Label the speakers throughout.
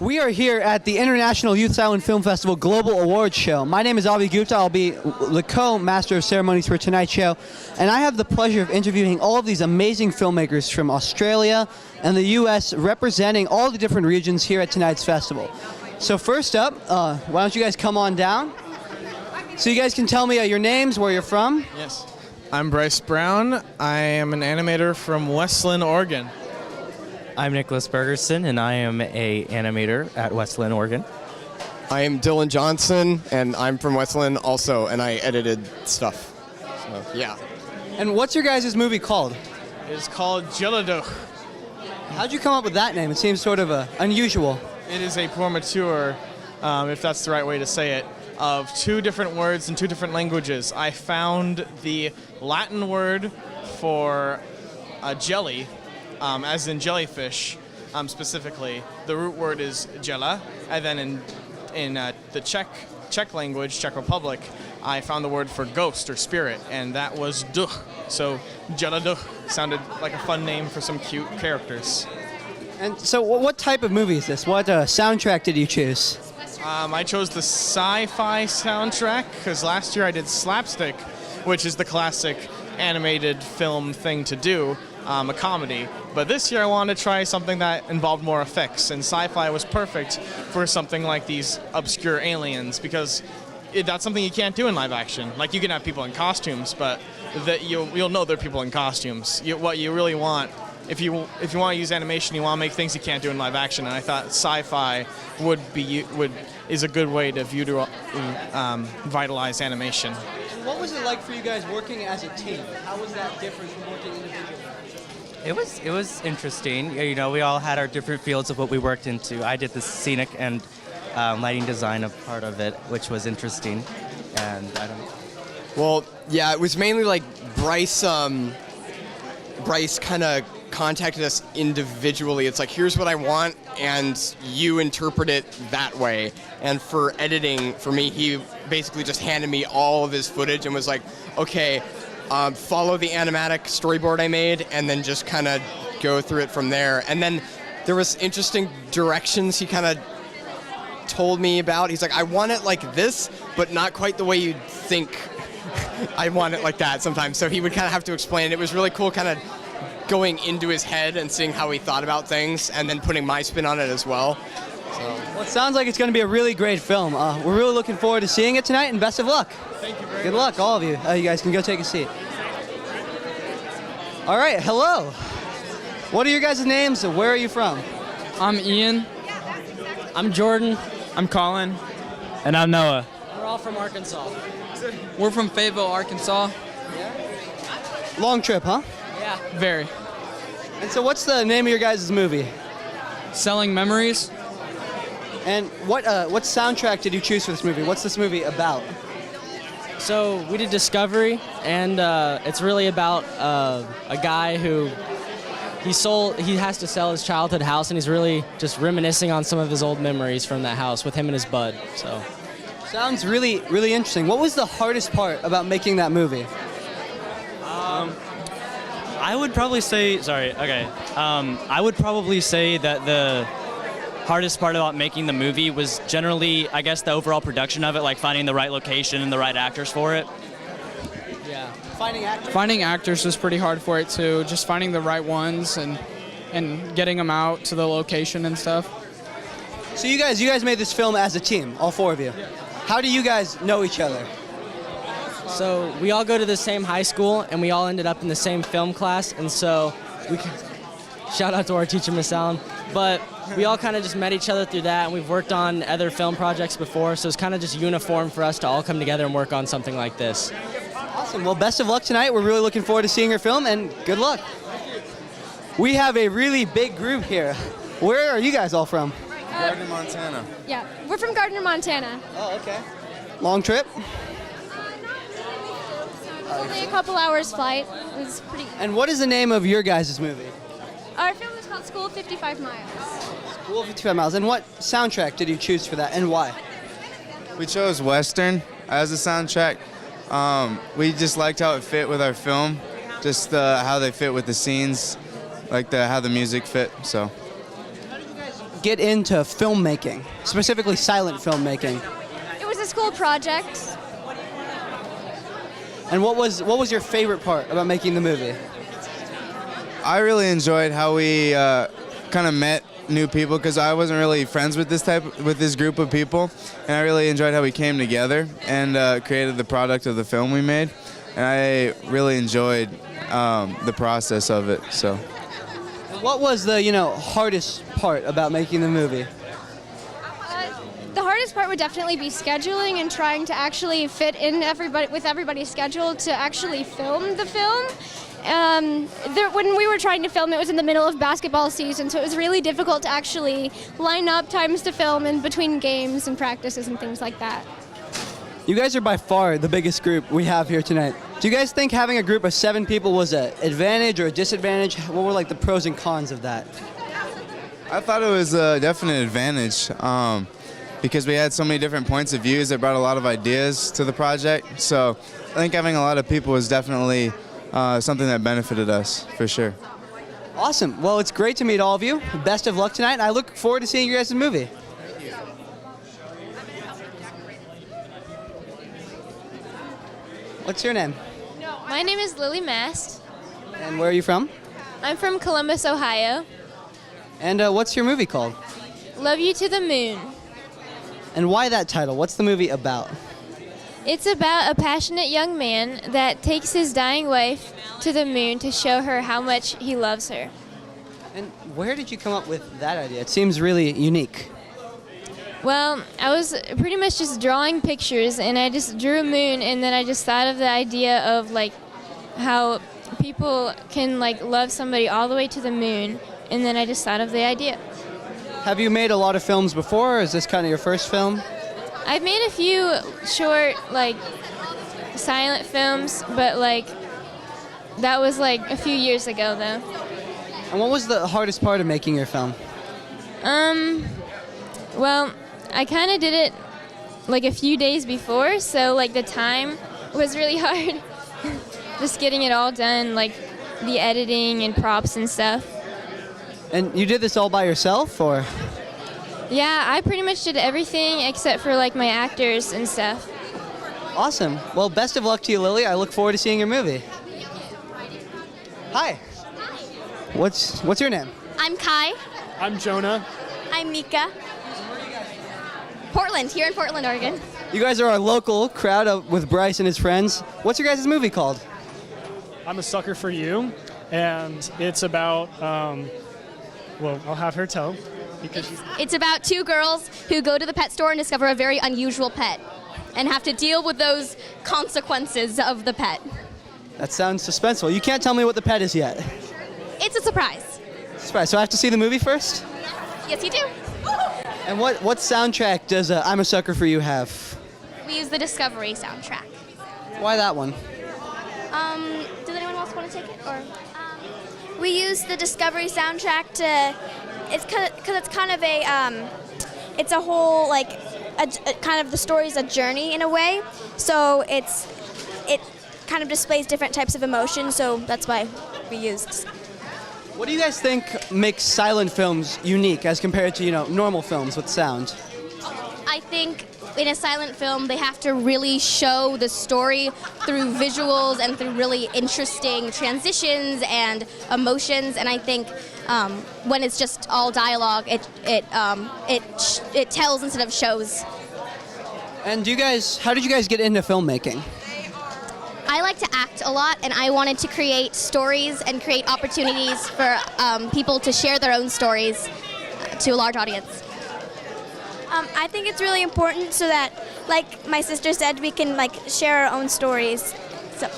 Speaker 1: We are here at the International Youth Silent Film Festival Global Awards Show. My name is Avi Gupta. I'll be the co-master of ceremonies for tonight's show. And I have the pleasure of interviewing all of these amazing filmmakers from Australia and the U.S. representing all the different regions here at tonight's festival. So first up, why don't you guys come on down? So you guys can tell me your names, where you're from.
Speaker 2: Yes. I'm Bryce Brown. I am an animator from Westland, Oregon.
Speaker 3: I'm Nicholas Bergerson, and I am an animator at Westland, Oregon.
Speaker 4: I am Dylan Johnson, and I'm from Westland also, and I edited stuff. So, yeah.
Speaker 1: And what's your guys' movie called?
Speaker 2: It is called Jeladuch.
Speaker 1: How'd you come up with that name? It seems sort of unusual.
Speaker 2: It is a portraiture, if that's the right way to say it, of two different words in two different languages. I found the Latin word for jelly, as in jellyfish, specifically. The root word is jela, and then in the Czech language, Czech Republic, I found the word for ghost or spirit, and that was duch. So Jeladuch sounded like a fun name for some cute characters.
Speaker 1: And so what type of movie is this? What soundtrack did you choose?
Speaker 2: I chose the sci-fi soundtrack because last year I did Slapstick, which is the classic animated film thing to do, a comedy. But this year I wanted to try something that involved more effects, and sci-fi was perfect for something like these obscure aliens because that's something you can't do in live action. Like, you can have people in costumes, but you'll know they're people in costumes. What you really want, if you want to use animation, you want to make things you can't do in live action. And I thought sci-fi is a good way to vitalize animation.
Speaker 1: What was it like for you guys working as a team? How was that different from working individually?
Speaker 3: It was interesting. You know, we all had our different fields of what we worked into. I did the scenic and lighting design of part of it, which was interesting. And I don't know.
Speaker 4: Well, yeah, it was mainly like Bryce kind of contacted us individually. It's like, here's what I want, and you interpret it that way. And for editing, for me, he basically just handed me all of his footage and was like, okay, follow the animatic storyboard I made, and then just kind of go through it from there. And then there was interesting directions he kind of told me about. He's like, I want it like this, but not quite the way you'd think I want it like that sometimes. So he would kind of have to explain it. It was really cool kind of going into his head and seeing how he thought about things and then putting my spin on it as well.
Speaker 1: Well, it sounds like it's going to be a really great film. We're really looking forward to seeing it tonight, and best of luck.
Speaker 2: Thank you very much.
Speaker 1: Good luck, all of you. You guys can go take a seat. All right, hello. What are your guys' names? Where are you from?
Speaker 5: I'm Ian.
Speaker 6: I'm Jordan.
Speaker 5: I'm Colin.
Speaker 6: And I'm Noah.
Speaker 5: We're all from Arkansas. We're from Fayetteville, Arkansas.
Speaker 1: Long trip, huh?
Speaker 5: Yeah. Very.
Speaker 1: And so what's the name of your guys' movie?
Speaker 5: Selling Memories.
Speaker 1: And what soundtrack did you choose for this movie? What's this movie about?
Speaker 6: So we did Discovery, and it's really about a guy who he has to sell his childhood house, and he's really just reminiscing on some of his old memories from that house with him and his bud. So
Speaker 1: sounds really, really interesting. What was the hardest part about making that movie?
Speaker 7: I would probably say, I would probably say that the hardest part about making the movie was generally, I guess, the overall production of it, like finding the right location and the right actors for it.
Speaker 1: Yeah.
Speaker 5: Finding actors was pretty hard for it too. Just finding the right ones and getting them out to the location and stuff.
Speaker 1: So you guys made this film as a team, all four of you. Yeah. How do you guys know each other?
Speaker 6: So we all go to the same high school, and we all ended up in the same film class, and so shout out to our teacher, Miss Allen. But we all kind of just met each other through that, and we've worked on other film projects before, so it's kind of just uniform for us to all come together and work on something like this.
Speaker 1: Awesome. Well, best of luck tonight. We're really looking forward to seeing your film, and good luck. We have a really big group here. Where are you guys all from?
Speaker 8: Gardner, Montana.
Speaker 9: Yeah, we're from Gardner, Montana.
Speaker 1: Oh, okay. Long trip?
Speaker 9: Only a couple hours flight. It was pretty.
Speaker 1: And what is the name of your guys' movie?
Speaker 9: Our film is called School of 55 Miles.
Speaker 1: School of 55 Miles. And what soundtrack did you choose for that, and why?
Speaker 8: We chose Western as a soundtrack. We just liked how it fit with our film, just how they fit with the scenes, like how the music fit. So.
Speaker 1: How did you guys get into filmmaking, specifically silent filmmaking?
Speaker 9: It was a school project.
Speaker 1: And what was your favorite part about making the movie?
Speaker 8: I really enjoyed how we kind of met new people because I wasn't really friends with this group of people, and I really enjoyed how we came together and created the product of the film we made, and I really enjoyed the process of it. So,
Speaker 1: What was the hardest part about making the movie?
Speaker 9: The hardest part would definitely be scheduling and trying to actually fit in everybody's schedule to actually film the film. When we were trying to film, it was in the middle of basketball season, so it was really difficult to actually line up times to film in between games and practices and things like that.
Speaker 1: You guys are by far the biggest group we have here tonight. Do you guys think having a group of 7 people was an advantage or a disadvantage? What were like the pros and cons of that?
Speaker 8: I thought it was a definite advantage because we had so many different points of views that brought a lot of ideas to the project. So I think having a lot of people was definitely something that benefited us, for sure.
Speaker 1: Awesome. Well, it's great to meet all of you. Best of luck tonight. I look forward to seeing you guys in the movie. What's your name?
Speaker 9: My name is Lily Mast.
Speaker 1: And where are you from?
Speaker 9: I'm from Columbus, Ohio.
Speaker 1: And what's your movie called?
Speaker 9: Love You to the Moon.
Speaker 1: And why that title? What's the movie about?
Speaker 9: It's about a passionate young man that takes his dying wife to the moon to show her how much he loves her.
Speaker 1: And where did you come up with that idea? It seems really unique.
Speaker 9: Well, I was pretty much just drawing pictures, and I just drew a moon, and then I just thought of the idea of like how people can like love somebody all the way to the moon, and then I just thought of the idea.
Speaker 1: Have you made a lot of films before, or is this kind of your first film?
Speaker 9: I've made a few short like silent films, but like that was like a few years ago though.
Speaker 1: And what was the hardest part of making your film?
Speaker 9: Well, I kind of did it like a few days before, so like the time was really hard. Just getting it all done, like the editing and props and stuff.
Speaker 1: And you did this all by yourself, or?
Speaker 9: Yeah, I pretty much did everything except for like my actors and stuff.
Speaker 1: Awesome. Well, best of luck to you, Lily. I look forward to seeing your movie. Hi. What's your name?
Speaker 10: I'm Kai.
Speaker 2: I'm Jonah.
Speaker 10: I'm Mika. Portland, here in Portland, Oregon.
Speaker 1: You guys are our local crowd with Bryce and his friends. What's your guys' movie called?
Speaker 11: I'm a Sucker for You, and it's about, well, I'll have her tell. Because
Speaker 10: It's about 2 girls who go to the pet store and discover a very unusual pet and have to deal with those consequences of the pet.
Speaker 1: That sounds suspenseful. You can't tell me what the pet is yet.
Speaker 10: It's a surprise.
Speaker 1: Surprise. So I have to see the movie first?
Speaker 10: Yes, you do.
Speaker 1: And what soundtrack does I'm a Sucker for You have?
Speaker 10: We use the Discovery soundtrack.
Speaker 1: Why that one?
Speaker 10: Does anyone else want to take it? Or
Speaker 12: We use the Discovery soundtrack to, it's because it's kind of a, it's a whole like, kind of the story's a journey in a way. So it kind of displays different types of emotions. So that's why we used.
Speaker 1: What do you guys think makes silent films unique as compared to normal films with sound?
Speaker 10: I think in a silent film, they have to really show the story through visuals and through really interesting transitions and emotions. And I think when it's just all dialogue, it tells instead of shows.
Speaker 1: And how did you guys get into filmmaking?
Speaker 10: I like to act a lot, and I wanted to create stories and create opportunities for people to share their own stories to a large audience.
Speaker 12: I think it's really important so that, like my sister said, we can like share our own stories. So.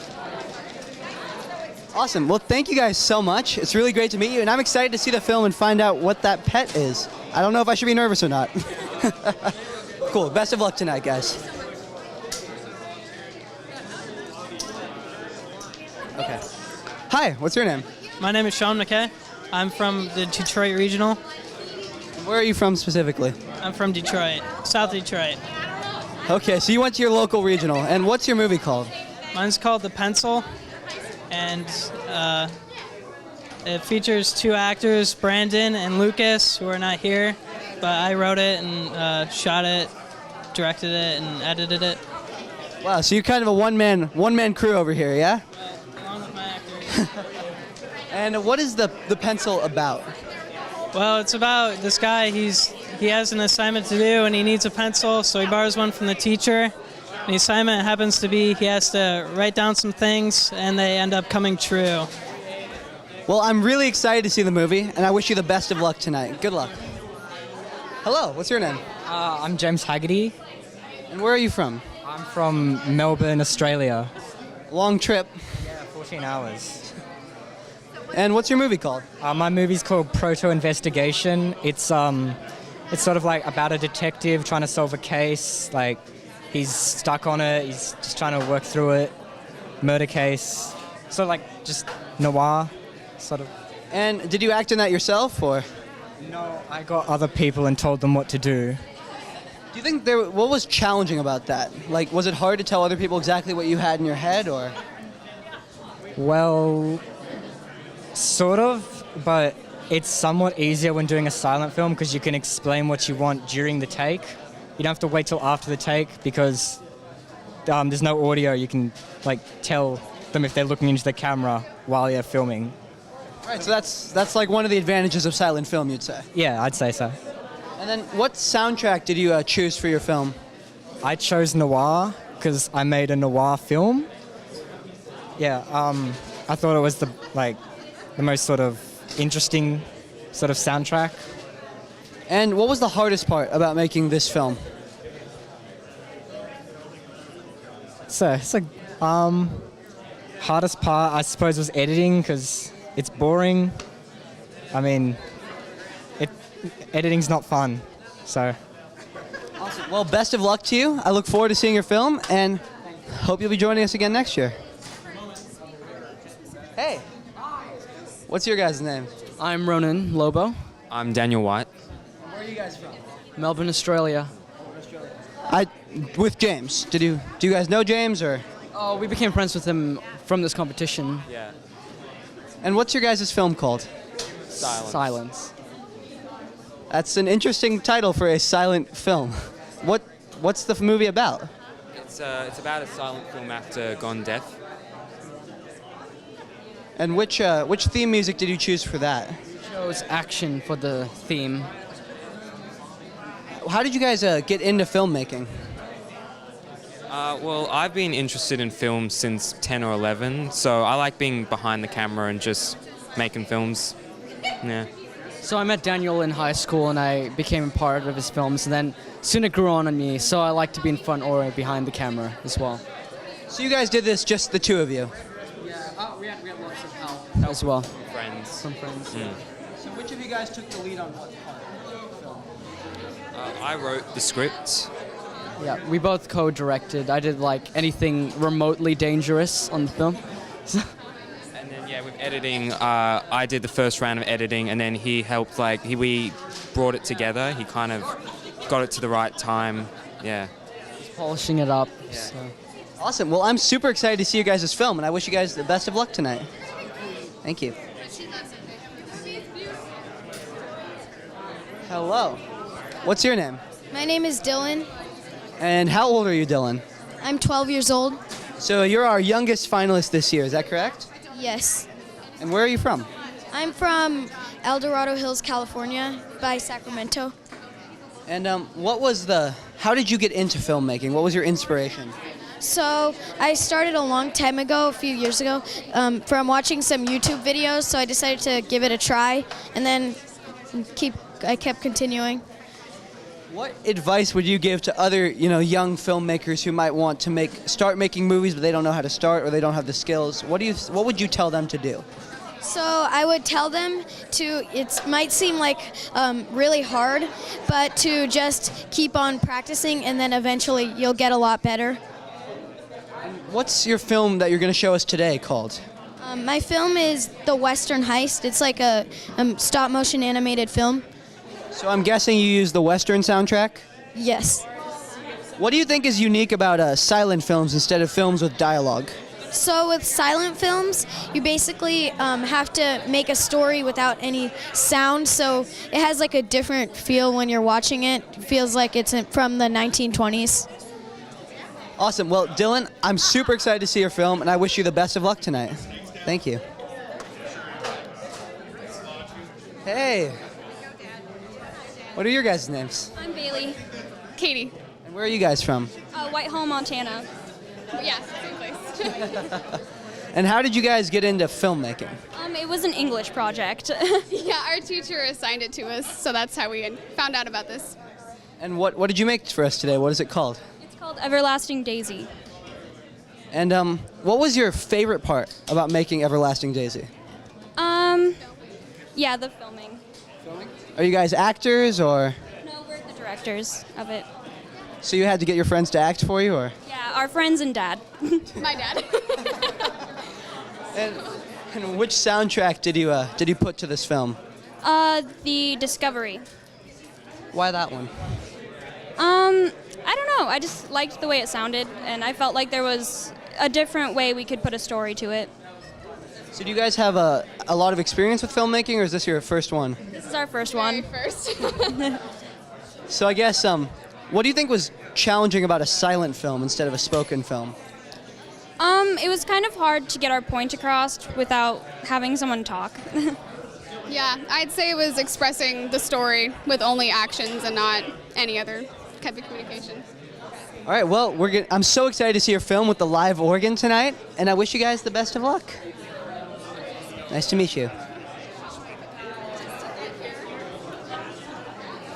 Speaker 1: Awesome. Well, thank you guys so much. It's really great to meet you, and I'm excited to see the film and find out what that pet is. I don't know if I should be nervous or not. Cool. Best of luck tonight, guys. Okay. Hi, what's your name?
Speaker 13: My name is Sean McKay. I'm from the Detroit Regional.
Speaker 1: Where are you from specifically?
Speaker 13: I'm from Detroit, South Detroit.
Speaker 1: Okay, so you went to your local regional, and what's your movie called?
Speaker 13: Mine's called The Pencil, and it features 2 actors, Brandon and Lucas, who are not here, but I wrote it and shot it, directed it, and edited it.
Speaker 1: Wow, so you're kind of a one-man crew over here, yeah?
Speaker 13: Along with my actors.
Speaker 1: And what is the pencil about?
Speaker 13: Well, it's about this guy. He has an assignment to do, and he needs a pencil, so he borrows one from the teacher. And the assignment happens to be he has to write down some things, and they end up coming true.
Speaker 1: Well, I'm really excited to see the movie, and I wish you the best of luck tonight. Good luck. Hello, what's your name?
Speaker 14: I'm James Haggerty.
Speaker 1: And where are you from?
Speaker 14: I'm from Melbourne, Australia.
Speaker 1: Long trip.
Speaker 14: Yeah, 14 hours.
Speaker 1: And what's your movie called?
Speaker 14: My movie's called Proto Investigation. It's sort of like about a detective trying to solve a case. Like, he's stuck on it. He's just trying to work through it. Murder case. Sort of like just noir, sort of.
Speaker 1: And did you act in that yourself, or?
Speaker 14: No, I got other people and told them what to do.
Speaker 1: Do you think what was challenging about that? Like, was it hard to tell other people exactly what you had in your head, or?
Speaker 14: Well, sort of, but it's somewhat easier when doing a silent film because you can explain what you want during the take. You don't have to wait till after the take because there's no audio. You can like tell them if they're looking into the camera while you're filming.
Speaker 1: All right, so that's like one of the advantages of silent film, you'd say.
Speaker 14: Yeah, I'd say so.
Speaker 1: And then, what soundtrack did you choose for your film?
Speaker 14: I chose noir because I made a noir film. Yeah, I thought it was the most sort of interesting sort of soundtrack.
Speaker 1: And what was the hardest part about making this film?
Speaker 14: Hardest part, I suppose, was editing because it's boring. I mean, editing's not fun, so.
Speaker 1: Awesome. Well, best of luck to you. I look forward to seeing your film and hope you'll be joining us again next year. Hey, what's your guys' name?
Speaker 15: I'm Ronan Lobo.
Speaker 16: I'm Daniel White.
Speaker 1: Where are you guys from?
Speaker 15: Melbourne, Australia.
Speaker 1: With James. Do you guys know James, or?
Speaker 15: Oh, we became friends with him from this competition.
Speaker 16: Yeah.
Speaker 1: And what's your guys' film called?
Speaker 15: Silence.
Speaker 1: That's an interesting title for a silent film. What's the movie about?
Speaker 16: It's about a silent film actor gone deaf.
Speaker 1: And which theme music did you choose for that?
Speaker 15: Chose action for the theme.
Speaker 1: How did you guys get into filmmaking?
Speaker 16: Well, I've been interested in film since 10 or 11, so I like being behind the camera and just making films. Yeah.
Speaker 15: So I met Daniel in high school and I became a part of his films, and then soon it grew on me, so I like to be in front or behind the camera as well.
Speaker 1: So you guys did this just the two of you?
Speaker 15: Yeah, we had lots of help as well.
Speaker 16: Friends.
Speaker 15: Some friends.
Speaker 1: So which of you guys took the lead on what part of the film?
Speaker 16: I wrote the script.
Speaker 15: Yeah, we both co-directed. I did like anything remotely dangerous on the film.
Speaker 16: And then yeah, with editing, I did the first round of editing, and then he helped. We brought it together. He kind of got it to the right time. Yeah.
Speaker 15: Just polishing it up.
Speaker 16: Yeah.
Speaker 15: So.
Speaker 1: Awesome. Well, I'm super excited to see you guys' film, and I wish you guys the best of luck tonight. Thank you. Hello. What's your name?
Speaker 9: My name is Dylan.
Speaker 1: And how old are you, Dylan?
Speaker 9: I'm 12 years old.
Speaker 1: So you're our youngest finalist this year, is that correct?
Speaker 9: Yes.
Speaker 1: And where are you from?
Speaker 9: I'm from El Dorado Hills, California, by Sacramento.
Speaker 1: And how did you get into filmmaking? What was your inspiration?
Speaker 9: So I started a long time ago, a few years ago, from watching some YouTube videos, so I decided to give it a try, and then I kept continuing.
Speaker 1: What advice would you give to other, young filmmakers who might want to start making movies, but they don't know how to start or they don't have the skills? What would you tell them to do?
Speaker 9: So I would tell them it might seem like really hard, but to just keep on practicing, and then eventually you'll get a lot better.
Speaker 1: What's your film that you're going to show us today called?
Speaker 9: My film is The Western Heist. It's like a stop-motion animated film.
Speaker 1: So I'm guessing you use the Western soundtrack?
Speaker 9: Yes.
Speaker 1: What do you think is unique about silent films instead of films with dialogue?
Speaker 12: So with silent films, you basically have to make a story without any sound, so it has like a different feel when you're watching it. It feels like it's from the 1920s.
Speaker 1: Awesome. Well, Dylan, I'm super excited to see your film, and I wish you the best of luck tonight. Thank you. Hey. What are your guys' names?
Speaker 17: I'm Bailey. Katie.
Speaker 1: And where are you guys from?
Speaker 17: Whitehall, Montana. Yeah, same place.
Speaker 1: And how did you guys get into filmmaking?
Speaker 17: It was an English project.
Speaker 18: Yeah, our teacher assigned it to us, so that's how we found out about this.
Speaker 1: And what did you make for us today? What is it called?
Speaker 17: It's called Everlasting Daisy.
Speaker 1: And what was your favorite part about making Everlasting Daisy?
Speaker 17: Yeah, the filming.
Speaker 1: Are you guys actors or?
Speaker 17: No, we're the directors of it.
Speaker 1: So you had to get your friends to act for you, or?
Speaker 17: Yeah, our friends and dad.
Speaker 18: My dad.
Speaker 1: And which soundtrack did you put to this film?
Speaker 17: The Discovery.
Speaker 1: Why that one?
Speaker 17: I don't know. I just liked the way it sounded, and I felt like there was a different way we could put a story to it.
Speaker 1: So do you guys have a lot of experience with filmmaking, or is this your first one?
Speaker 17: This is our first one.
Speaker 18: First.
Speaker 1: So I guess, what do you think was challenging about a silent film instead of a spoken film?
Speaker 17: It was kind of hard to get our point across without having someone talk.
Speaker 18: Yeah, I'd say it was expressing the story with only actions and not any other type of communication.
Speaker 1: All right, well, I'm so excited to see your film with the live organ tonight, and I wish you guys the best of luck. Nice to meet you.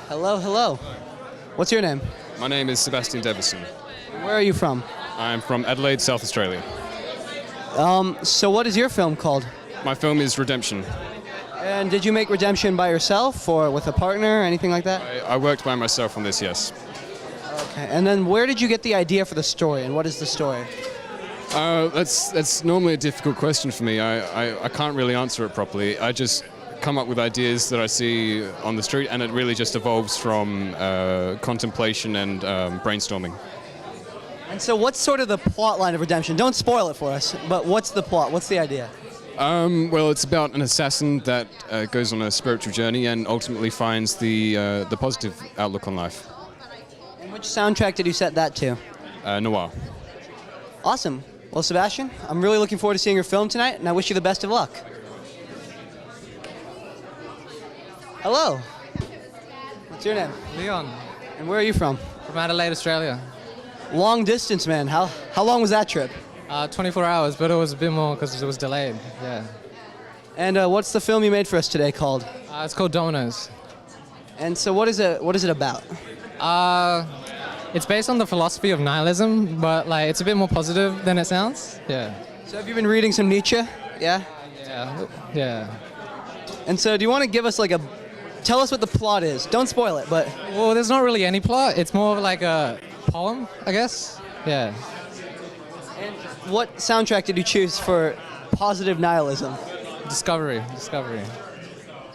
Speaker 1: Hello, hello. What's your name?
Speaker 19: My name is Sebastian Devison.
Speaker 1: Where are you from?
Speaker 19: I'm from Adelaide, South Australia.
Speaker 1: So what is your film called?
Speaker 19: My film is Redemption.
Speaker 1: And did you make Redemption by yourself or with a partner or anything like that?
Speaker 19: I worked by myself on this, yes.
Speaker 1: Okay, and then where did you get the idea for the story, and what is the story?
Speaker 19: That's normally a difficult question for me. I can't really answer it properly. I just come up with ideas that I see on the street, and it really just evolves from contemplation and brainstorming.
Speaker 1: And so what's sort of the plot line of Redemption? Don't spoil it for us, but what's the plot? What's the idea?
Speaker 19: Well, it's about an assassin that goes on a spiritual journey and ultimately finds the positive outlook on life.
Speaker 1: And which soundtrack did you set that to?
Speaker 19: Noir.
Speaker 1: Awesome. Well, Sebastian, I'm really looking forward to seeing your film tonight, and I wish you the best of luck. Hello. What's your name?
Speaker 20: Leon.
Speaker 1: And where are you from?
Speaker 20: From Adelaide, Australia.
Speaker 1: Long distance, man. How long was that trip?
Speaker 20: 24 hours, but it was a bit more because it was delayed. Yeah.
Speaker 1: And what's the film you made for us today called?
Speaker 20: It's called Dominoes.
Speaker 1: And so what is it about?
Speaker 20: It's based on the philosophy of nihilism, but like it's a bit more positive than it sounds. Yeah.
Speaker 1: So have you been reading some Nietzsche? Yeah?
Speaker 20: Yeah.
Speaker 1: And so do you want to give us tell us what the plot is. Don't spoil it, but...
Speaker 20: Well, there's not really any plot. It's more of like a poem, I guess. Yeah.
Speaker 1: And what soundtrack did you choose for positive nihilism?
Speaker 20: Discovery.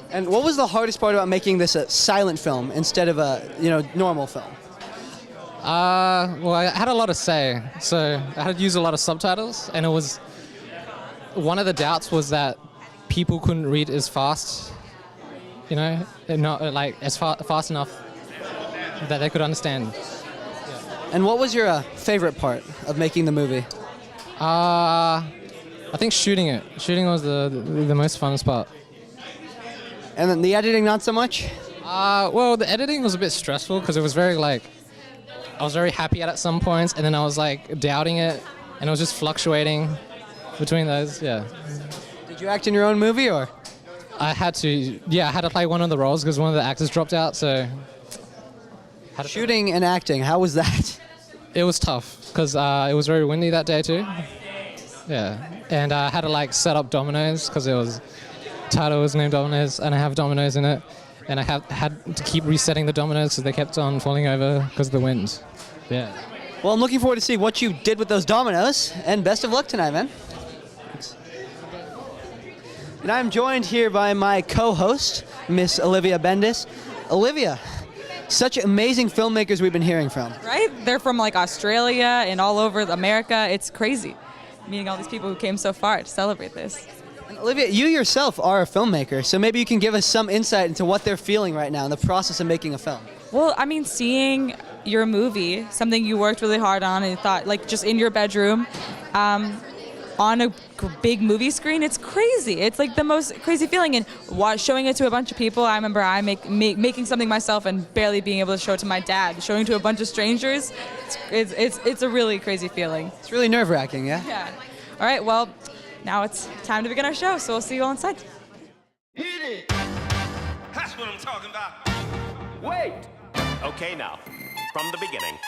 Speaker 1: And what was the hardest part about making this a silent film instead of a normal film?
Speaker 20: Well, I had a lot to say, so I had to use a lot of subtitles, and it was one of the doubts was that people couldn't read as fast, and not like as fast enough that they could understand.
Speaker 1: And what was your favorite part of making the movie?
Speaker 20: I think shooting it. Shooting was the most funnest part.
Speaker 1: And then the editing, not so much?
Speaker 20: Well, the editing was a bit stressful because it was very I was very happy at some points, and then I was doubting it, and it was just fluctuating between those. Yeah.
Speaker 1: Did you act in your own movie, or?
Speaker 20: I had to. Yeah, I had to play one of the roles because one of the actors dropped out. So.
Speaker 1: Shooting and acting, how was that?
Speaker 20: It was tough because it was very windy that day too. Yeah, and I had to set up dominoes because the title was named Dominoes, and I have dominoes in it. And I had to keep resetting the dominoes because they kept on falling over because of the wind. Yeah.
Speaker 1: Well, I'm looking forward to see what you did with those dominoes, and best of luck tonight, man. Thanks. And I'm joined here by my co-host, Miss Olivia Bendis. Olivia, such amazing filmmakers we've been hearing from.
Speaker 21: Right? They're from Australia and all over America. It's crazy. meeting all these people who came so far to celebrate this.
Speaker 1: And Olivia, you yourself are a filmmaker, so maybe you can give us some insight into what they're feeling right now in the process of making a film.
Speaker 21: Well, I mean, seeing your movie, something you worked really hard on and thought, like, just in your bedroom, on a big movie screen, it's crazy. It's like the most crazy feeling. And showing it to a bunch of people, I remember making something myself and barely being able to show it to my dad. Showing to a bunch of strangers, it's a really crazy feeling.
Speaker 1: It's really nerve-wracking, yeah?
Speaker 21: Yeah. All right, well, now it's time to begin our show, so we'll see you all inside.
Speaker 22: Hit it! That's what I'm talking about. Wait! Okay, now, from the beginning.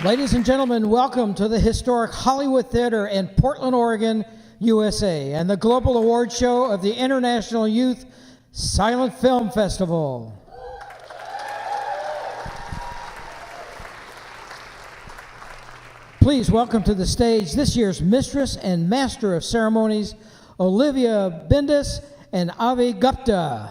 Speaker 23: Ladies and gentlemen, welcome to the historic Hollywood Theater in Portland, Oregon, USA, and the Global Award Show of the International Youth Silent Film Festival. Please welcome to the stage this year's Mistress and Master of Ceremonies, Olivia Bindis and Avi Gupta.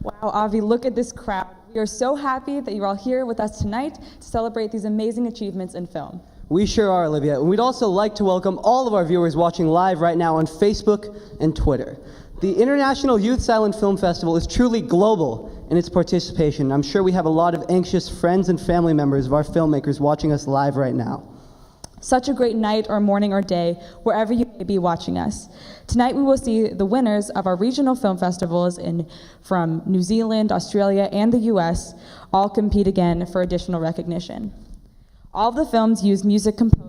Speaker 21: Wow, Avi, look at this crowd. We are so happy that you're all here with us tonight to celebrate these amazing achievements in film.
Speaker 1: We sure are, Olivia. And we'd also like to welcome all of our viewers watching live right now on Facebook and Twitter. The International Youth Silent Film Festival is truly global in its participation. I'm sure we have a lot of anxious friends and family members of our filmmakers watching us live right now.
Speaker 21: Such a great night or morning or day, wherever you may be watching us. Tonight we will see the winners of our regional film festivals from New Zealand, Australia, and the US all compete again for additional recognition. All of the films use music composed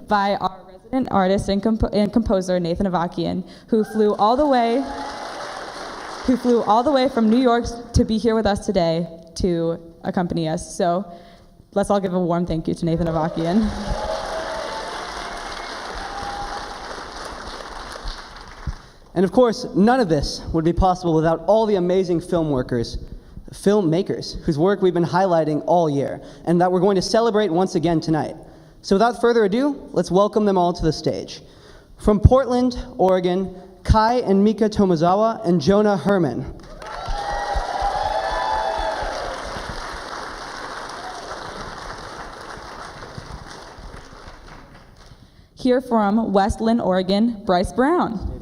Speaker 21: by our resident artist and composer Nathan Avakian, who flew all the way from New York to be here with us today to accompany us. So let's all give a warm thank you to Nathan Avakian.
Speaker 1: And of course, none of this would be possible without all the amazing filmmakers whose work we've been highlighting all year, and that we're going to celebrate once again tonight. So without further ado, let's welcome them all to the stage. From Portland, Oregon, Kai and Mika Tomozawa and Jonah Herman.
Speaker 21: Here from Westland, Oregon, Bryce Brown.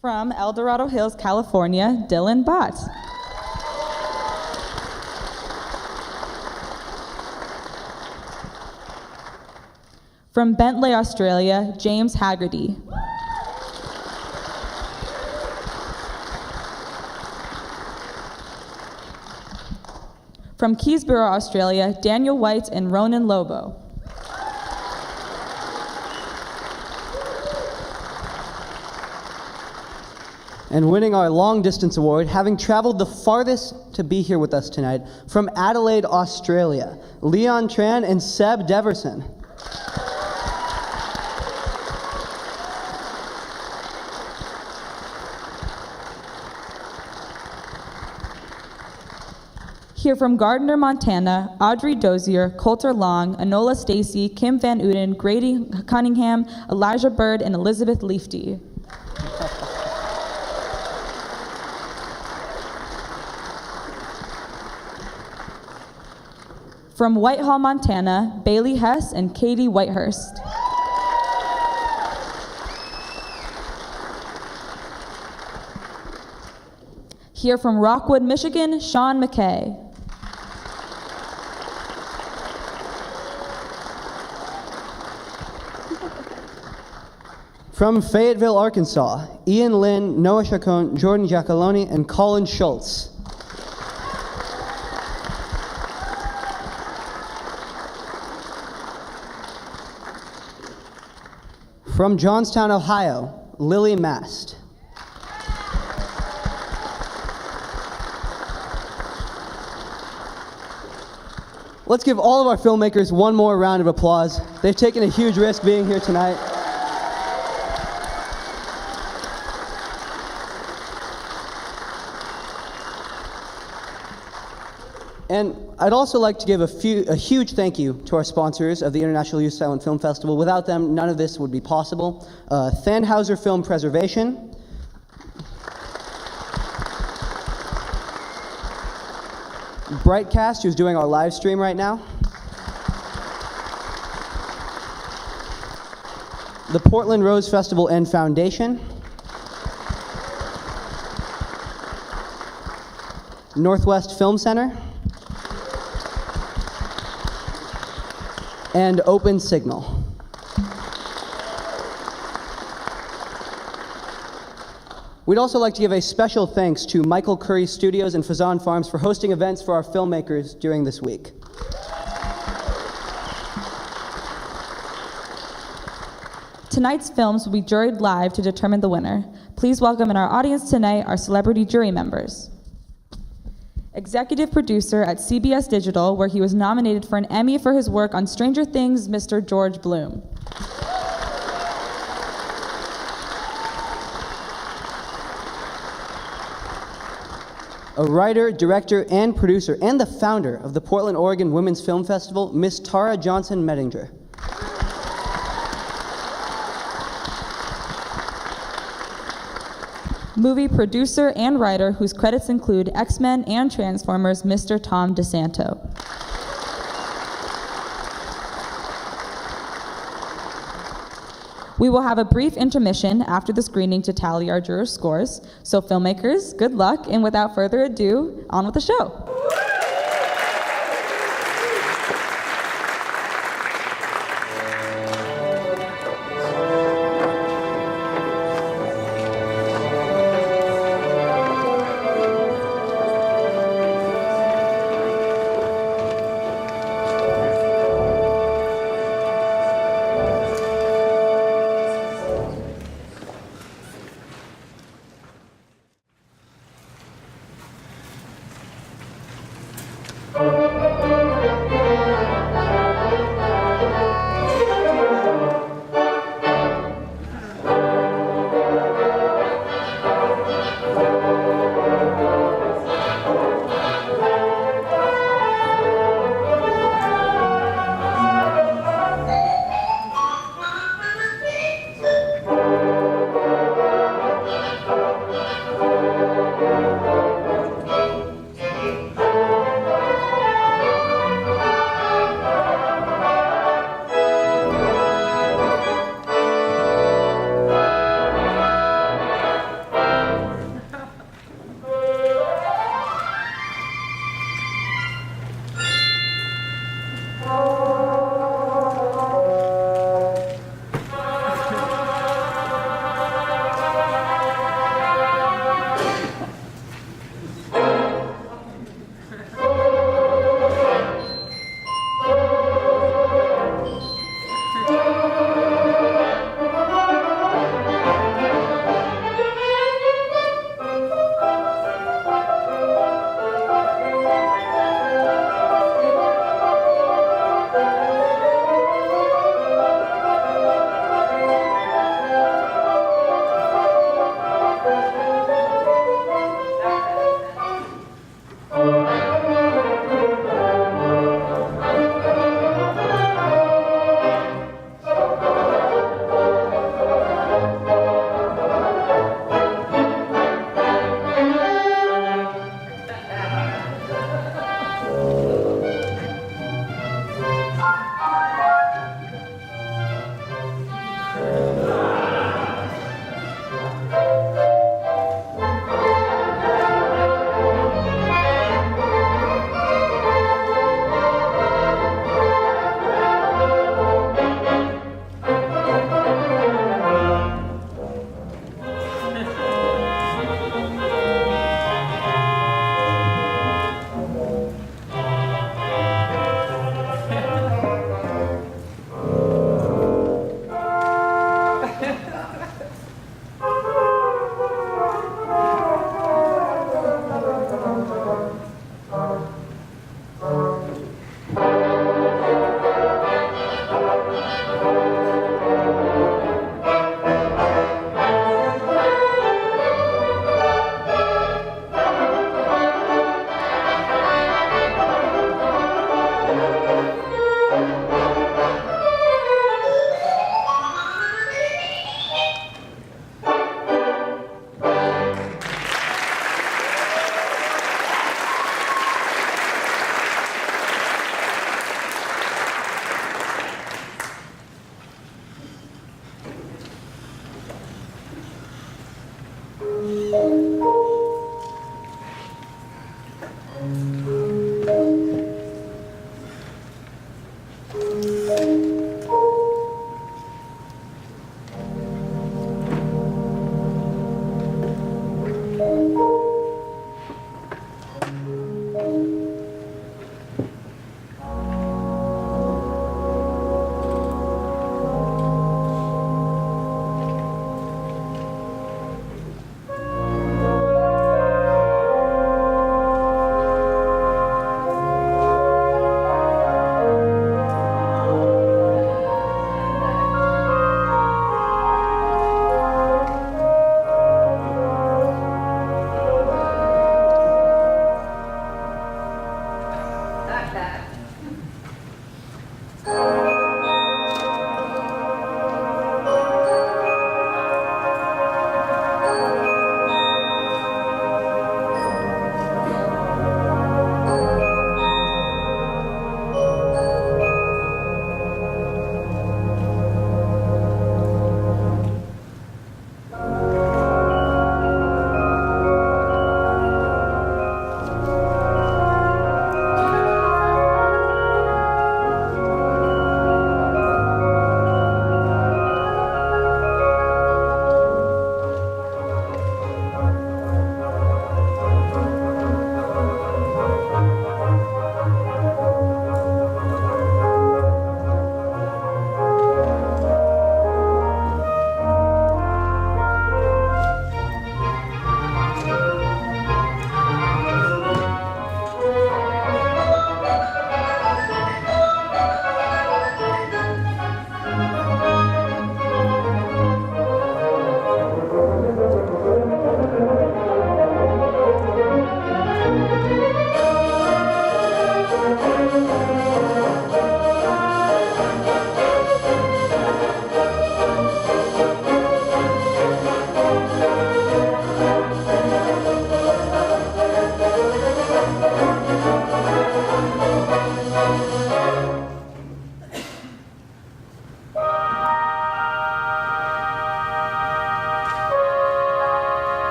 Speaker 21: From El Dorado Hills, California, Dylan Bott. From Bentley, Australia, James Haggerty. From Keysborough, Australia, Daniel White and Ronan Lobo.
Speaker 1: And winning our long distance award, having traveled the farthest to be here with us tonight, from Adelaide, Australia, Leon Tran and Seb Deverson.
Speaker 21: Here from Gardner, Montana, Audrey Dozier, Coulter Long, Anola Stacy, Kim Van Uden, Grady Cunningham, Elijah Bird, and Elizabeth Leafty. From Whitehall, Montana, Bailey Hess and Katie Whitehurst. Here from Rockwood, Michigan, Sean McKay.
Speaker 1: From Fayetteville, Arkansas, Ian Lynn, Noah Chacon, Jordan Giacalone, and Colin Schultz. From Johnstown, Ohio, Lily Mast. Let's give all of our filmmakers one more round of applause. They've taken a huge risk being here tonight. And I'd also like to give a huge thank you to our sponsors of the International Youth Silent Film Festival. Without them, none of this would be possible. Thanhauser Film Preservation, Brightcast, who's doing our live stream right now, the Portland Rose Festival and Foundation, Northwest Film Center, and Open Signal. We'd also like to give a special thanks to Michael Curry Studios and Fazan Farms for hosting events for our filmmakers during this week.
Speaker 21: Tonight's films will be juried live to determine the winner. Please welcome in our audience tonight our celebrity jury members. Executive producer at CBS Digital, where he was nominated for an Emmy for his work on Stranger Things, Mr. George Bloom.
Speaker 1: A writer, director, and producer, and the founder of the Portland, Oregon Women's Film Festival, Miss Tara Johnson Mettinger.
Speaker 21: Movie producer and writer whose credits include X-Men and Transformers, Mr. Tom DeSanto. We will have a brief intermission after the screening to tally our jurors' scores. So filmmakers, good luck, and without further ado, on with the show.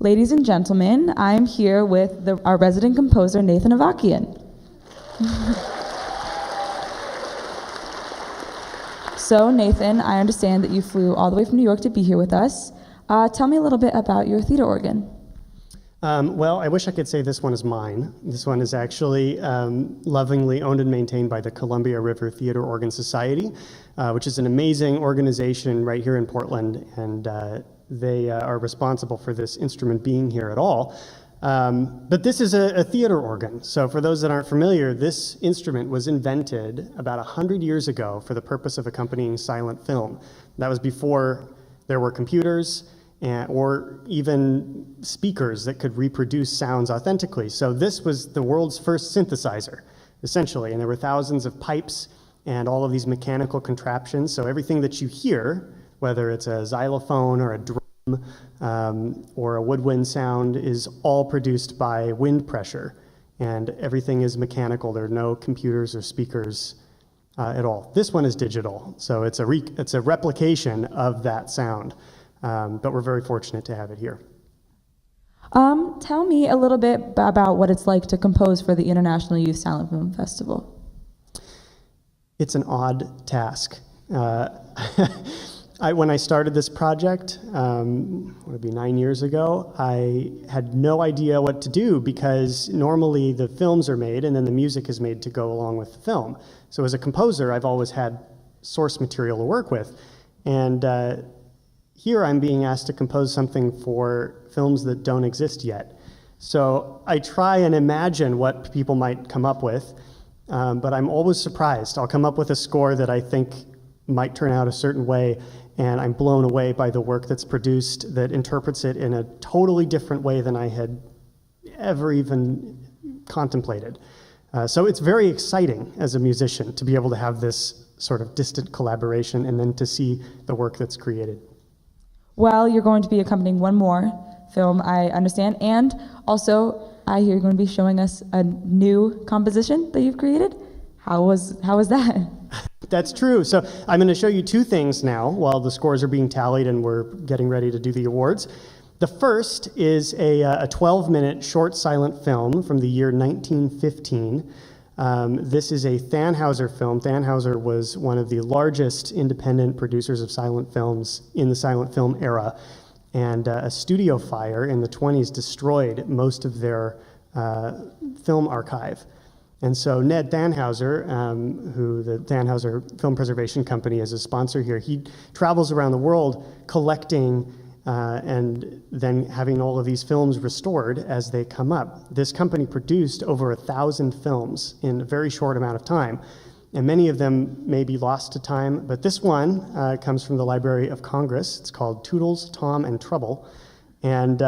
Speaker 21: Ladies and gentlemen, I'm here with our resident composer, Nathan Avakian. So, Nathan, I understand that you flew all the way from New York to be here with us. Tell me a little bit about your theater organ.
Speaker 3: Well, I wish I could say this one is mine. This one is actually lovingly owned and maintained by the Columbia River Theater Organ Society, which is an amazing organization right here in Portland, and they are responsible for this instrument being here at all. But this is a theater organ. So for those that aren't familiar, this instrument was invented about 100 years ago for the purpose of accompanying silent film. That was before there were computers or even speakers that could reproduce sounds authentically. So this was the world's first synthesizer, essentially, and there were thousands of pipes and all of these mechanical contraptions. So everything that you hear, whether it's a xylophone or a drum or a woodwind sound, is all produced by wind pressure, and everything is mechanical. There are no computers or speakers at all. This one is digital, so it's a replication of that sound, but we're very fortunate to have it here.
Speaker 21: Tell me a little bit about what it's like to compose for the International Youth Silent Film Festival.
Speaker 3: It's an odd task. When I started this project, would be 9 years ago, I had no idea what to do because normally the films are made and then the music is made to go along with the film. So as a composer, I've always had source material to work with. And here I'm being asked to compose something for films that don't exist yet. So I try and imagine what people might come up with, but I'm always surprised. I'll come up with a score that I think might turn out a certain way, and I'm blown away by the work that's produced that interprets it in a totally different way than I had ever even contemplated. So it's very exciting as a musician to be able to have this sort of distant collaboration and then to see the work that's created.
Speaker 21: Well, you're going to be accompanying one more film, I understand, and also I hear you're going to be showing us a new composition that you've created. How was that?
Speaker 3: That's true. So I'm going to show you two things now while the scores are being tallied and we're getting ready to do the awards. The first is a 12-minute short silent film from the year 1915. This is a Thanhouser film. Thanhouser was one of the largest independent producers of silent films in the silent film era. And a studio fire in the 20s destroyed most of their film archive. And so Ned Thanhouser, who the Thanhouser Film Preservation Company is a sponsor here, he travels around the world collecting and then having all of these films restored as they come up. This company produced over 1,000 films in a very short amount of time, and many of them may be lost to time, but this one comes from the Library of Congress. It's called Toodles, Tom, and Trouble, and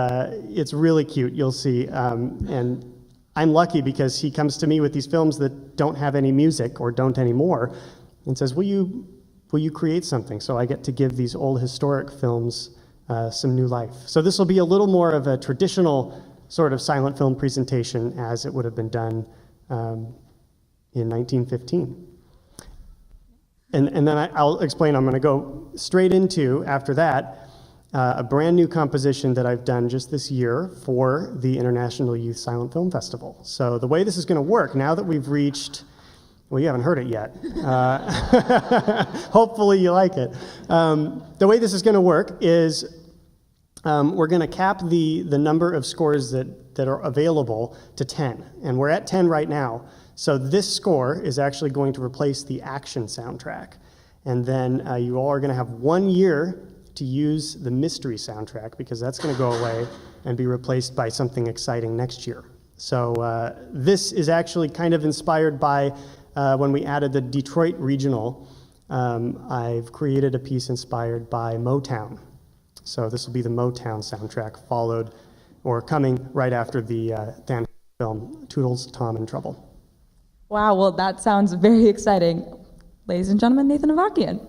Speaker 3: it's really cute, you'll see. And I'm lucky because he comes to me with these films that don't have any music or don't anymore and says, will you create something? So I get to give these old historic films some new life. So this will be a little more of a traditional sort of silent film presentation as it would have been done in 1915. And then I'll explain, I'm going to go straight into, after that, a brand new composition that I've done just this year for the International Youth Silent Film Festival. So the way this is going to work, now that we've reached, well, you haven't heard it yet. Hopefully you like it. The way this is going to work is we're going to cap the number of scores that are available to 10. And we're at 10 right now. So this score is actually going to replace the action soundtrack. And then you all are going to have 1 year to use the mystery soundtrack, because that's going to go away and be replaced by something exciting next year. So this is actually kind of inspired by when we added the Detroit Regional. I've created a piece inspired by Motown. So this will be the Motown soundtrack, followed or coming right after the Thanhouser film, Toodles, Tom, and Trouble.
Speaker 21: Wow, well, that sounds very exciting. Ladies and gentlemen, Nathan Avakian.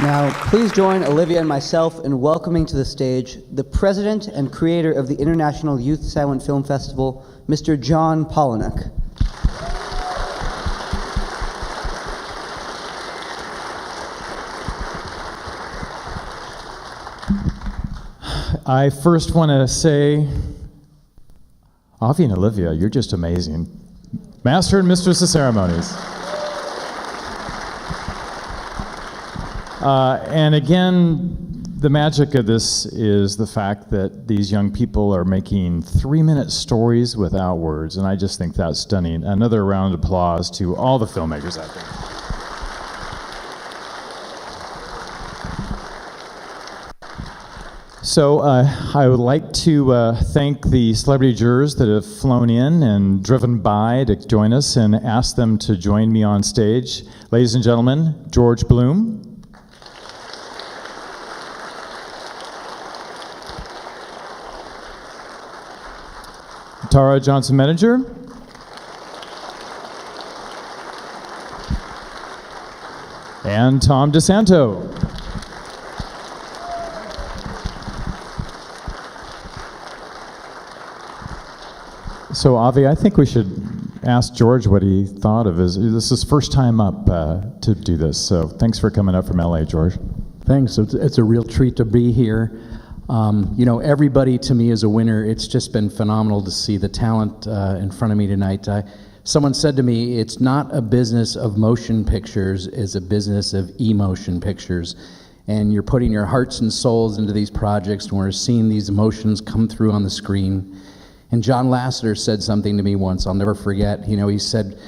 Speaker 1: Now, please join Olivia and myself in welcoming to the stage the president and creator of the International Youth Silent Film Festival, Mr. John Polinick.
Speaker 4: I first want to say, Avi and Olivia, you're just amazing. Master and Mistress of Ceremonies. And again, the magic of this is the fact that these young people are making 3-minute stories without words, and I just think that's stunning. Another round of applause to all the filmmakers out there. So I would like to thank the celebrity jurors that have flown in and driven by to join us and ask them to join me on stage. Ladies and gentlemen, George Bloom. Tara Johnson-Medinger. And Tom DeSanto. So, Avi, I think we should ask George what he thought of this is his first time up to do this. So thanks for coming up from LA, George.
Speaker 5: Thanks. It's a real treat to be here. You know, everybody to me is a winner. It's just been phenomenal to see the talent in front of me tonight. Someone said to me, it's not a business of motion pictures, it's a business of emotion pictures. And you're putting your hearts and souls into these projects, and we're seeing these emotions come through on the screen. And John Lasseter said something to me once, I'll never forget. You know, he said,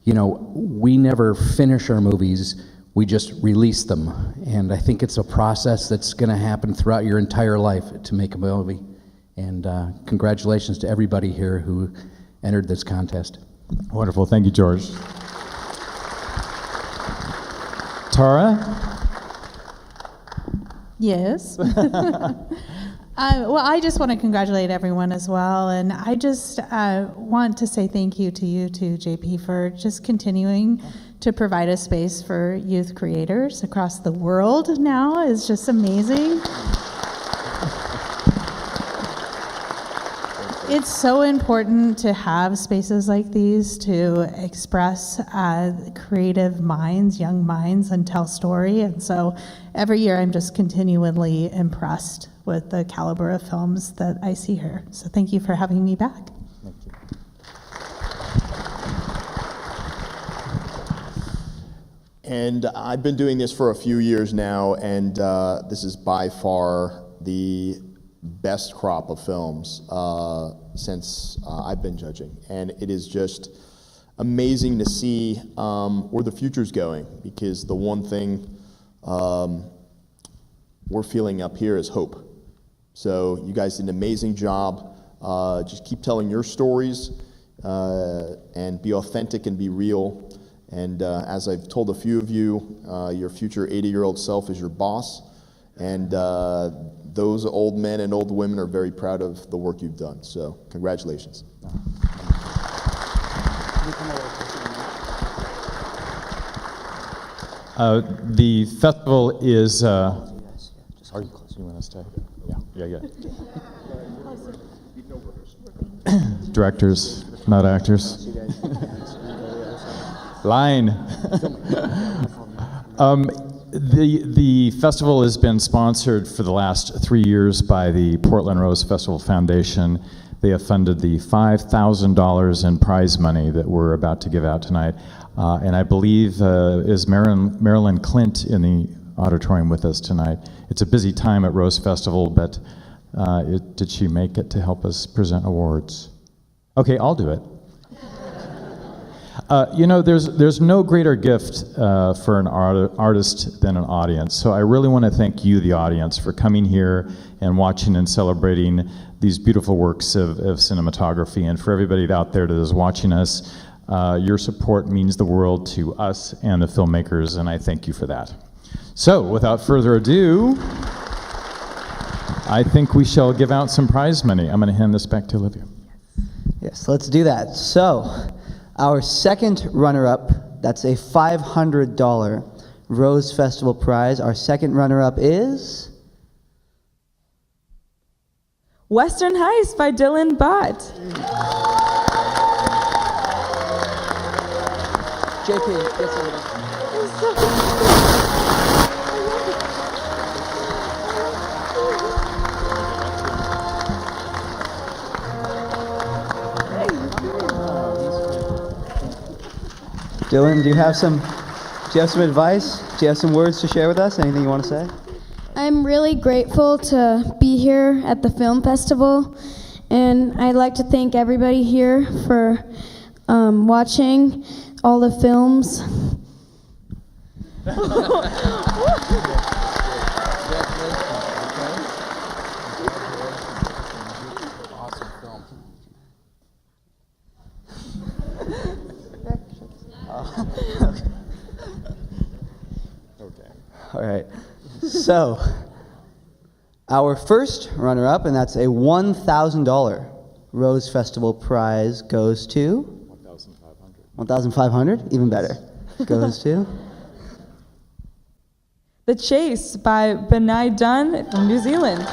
Speaker 5: you know, we never finish our movies, we just release them. And I think it's a process that's going to happen throughout your entire life to make a movie. And congratulations to everybody here who entered this contest.
Speaker 4: Wonderful. Thank you, George. Tara?
Speaker 7: Yes. Well, I just want to congratulate everyone as well, and I just want to say thank you to you too, JP, for just continuing to provide a space for youth creators across the world now is just amazing. It's so important to have spaces like these to express creative minds, young minds, and tell story, and so every year I'm just continually impressed with the caliber of films that I see here. So thank you for having me back.
Speaker 4: Thank you.
Speaker 24: And I've been doing this for a few years now, and this is by far the best crop of films since I've been judging. And it is just amazing to see where the future's going, because the one thing we're feeling up here is hope. So you guys did an amazing job. Just keep telling your stories and be authentic and be real. And as I've told a few of you, your future 80-year-old self is your boss. And those old men and old women are very proud of the work you've done. So congratulations.
Speaker 4: The festival is... Are you close? You want to stay? Yeah. Directors, not actors. Line. The festival has been sponsored for the last 3 years by the Portland Rose Festival Foundation. They have funded the $5,000 in prize money that we're about to give out tonight. And I believe is Marilyn Clint in the auditorium with us tonight. It's a busy time at Rose Festival, but did she make it to help us present awards? Okay, I'll do it. You know, there's no greater gift for an artist than an audience. So I really want to thank you, the audience, for coming here and watching and celebrating these beautiful works of cinematography. And for everybody out there that is watching us, your support means the world to us and the filmmakers, and I thank you for that. So, without further ado, I think we shall give out some prize money. I'm going to hand this back to Olivia.
Speaker 1: Yes, let's do that. So, our second runner-up, that's a $500 Rose Festival Prize. Our second runner-up is...
Speaker 21: Western Heist by Dylan Bott.
Speaker 1: JP, get some. Dylan, do you have some advice? Do you have some words to share with us? Anything you want to say?
Speaker 2: I'm really grateful to be here at the film festival, and I'd like to thank everybody here for watching all the films.
Speaker 1: All right. So, our first runner-up, and that's a $1,000 Rose Festival Prize, goes to... 1,500. 1,500? Even better. Goes to...
Speaker 21: The Chase by Benai Dunn from New Zealand.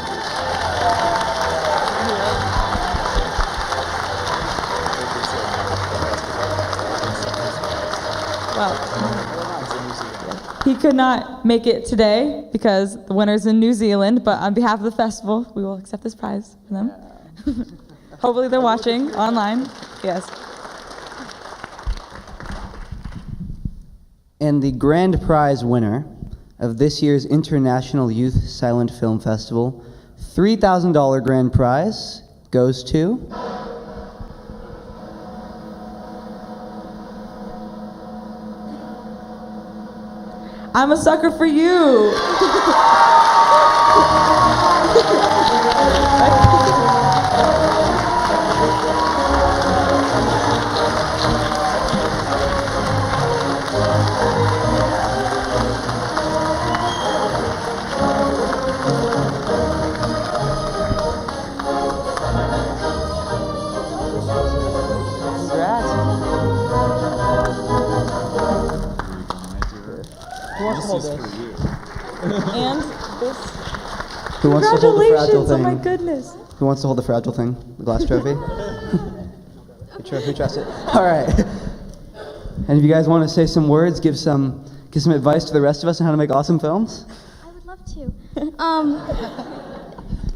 Speaker 21: He could not make it today because the winner's in New Zealand, but on behalf of the festival, we will accept this prize for them. Hopefully they're watching online. Yes.
Speaker 1: And the grand prize winner of this year's International Youth Silent Film Festival, $3,000 grand prize, goes to...
Speaker 21: I'm a Sucker for You. And this.
Speaker 1: Who wants to hold the fragile thing?
Speaker 21: Oh my goodness.
Speaker 1: Who wants to hold the fragile thing? The glass trophy? Who trusts it? All right. And if you guys want to say some words, give some advice to the rest of us on how to make awesome films?
Speaker 12: I would love to.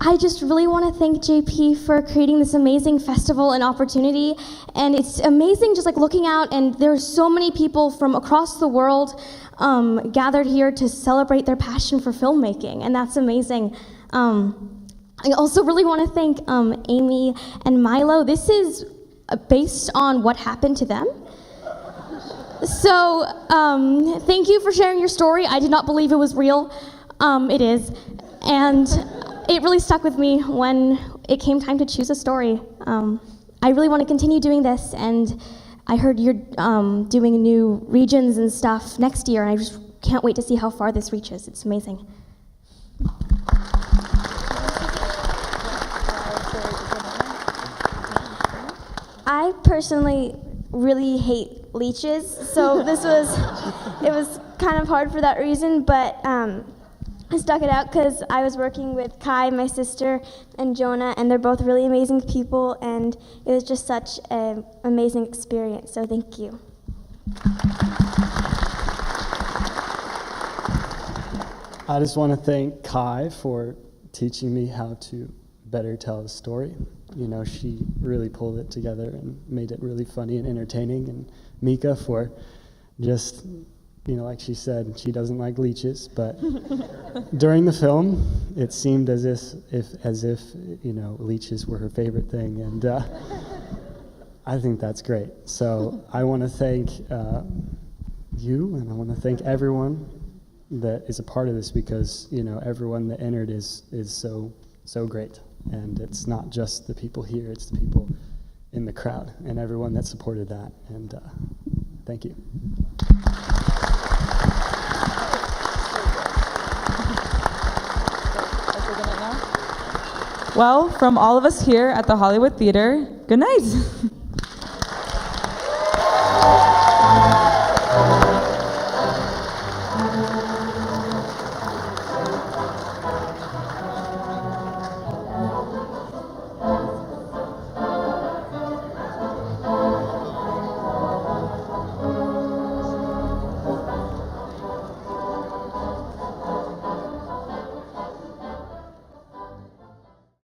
Speaker 12: I just really want to thank JP for creating this amazing festival and opportunity. And it's amazing just like looking out, and there's so many people from across the world gathered here to celebrate their passion for filmmaking, and that's amazing. I also really want to thank Amy and Milo. This is based on what happened to them. So thank you for sharing your story. I did not believe it was real. It is. And it really stuck with me when it came time to choose a story. I really want to continue doing this, and I heard you're doing new regions and stuff next year, and I just can't wait to see how far this reaches. It's amazing. I personally really hate leeches, so it was kind of hard for that reason, but I stuck it out because I was working with Kai, my sister, and Jonah, and they're both really amazing people, and it was just such an amazing experience, so thank you.
Speaker 3: I just want to thank Kai for teaching me how to better tell a story. You know, she really pulled it together and made it really funny and entertaining, and Mika for just... You know, like she said, she doesn't like leeches, but during the film, it seemed as if you know, leeches were her favorite thing, and I think that's great. So I want to thank you, and I want to thank everyone that is a part of this, because you know, everyone that entered is so great, and it's not just the people here; it's the people in the crowd and everyone that supported that. And thank you.
Speaker 21: Well, from all of us here at the Hollywood Theater, good night.